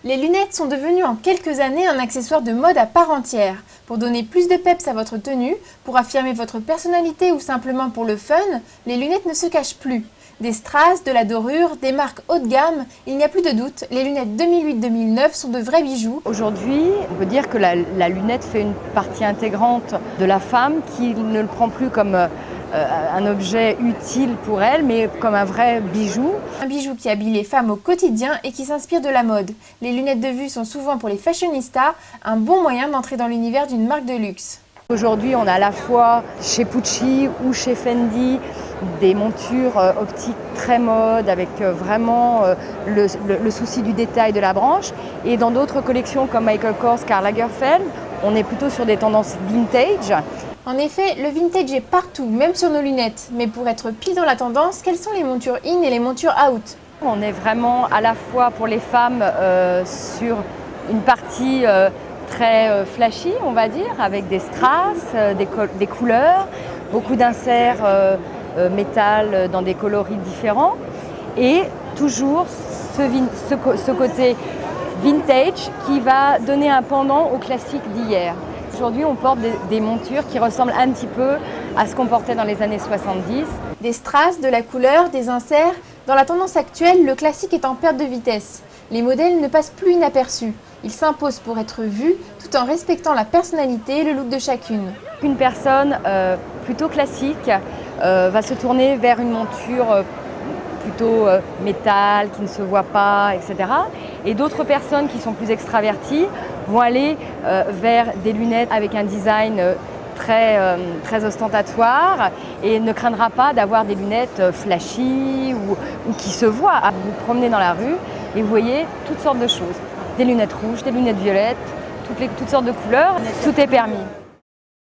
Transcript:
Les lunettes sont devenues en quelques années un accessoire de mode à part entière. Pour donner plus de peps à votre tenue, pour affirmer votre personnalité ou simplement pour le fun, les lunettes ne se cachent plus. Des strass, de la dorure, des marques haut de gamme, il n'y a plus de doute, les lunettes 2008-2009 sont de vrais bijoux. Aujourd'hui, on peut dire que la lunette fait une partie intégrante de la femme qui ne le prend plus comme un objet utile pour elle, mais comme un vrai bijou. Un bijou qui habille les femmes au quotidien et qui s'inspire de la mode. Les lunettes de vue sont souvent pour les fashionistas un bon moyen d'entrer dans l'univers d'une marque de luxe. Aujourd'hui, on a à la fois chez Pucci ou chez Fendi des montures optiques très mode avec vraiment le souci du détail de la branche. Et dans d'autres collections comme Michael Kors, Karl Lagerfeld, on est plutôt sur des tendances vintage. En effet, le vintage est partout, même sur nos lunettes. Mais pour être pile dans la tendance, quelles sont les montures in et les montures out? On est vraiment à la fois pour les femmes sur une partie très flashy, on va dire, avec des strass, des couleurs, beaucoup d'inserts métal dans des coloris différents et toujours ce côté vintage qui va donner un pendant au classique d'hier. Aujourd'hui, on porte des montures qui ressemblent un petit peu à ce qu'on portait dans les années 70. Des strass, de la couleur, des inserts. Dans la tendance actuelle, le classique est en perte de vitesse. Les modèles ne passent plus inaperçus. Ils s'imposent pour être vus tout en respectant la personnalité et le look de chacune. Une personne plutôt classique va se tourner vers une monture plutôt métal, qui ne se voit pas, etc. Et d'autres personnes qui sont plus extraverties vont aller vers des lunettes avec un design très ostentatoire et ne craindra pas d'avoir des lunettes flashy ou qui se voient. Vous vous promenez dans la rue et vous voyez toutes sortes de choses. Des lunettes rouges, des lunettes violettes, toutes sortes de couleurs, tout est permis.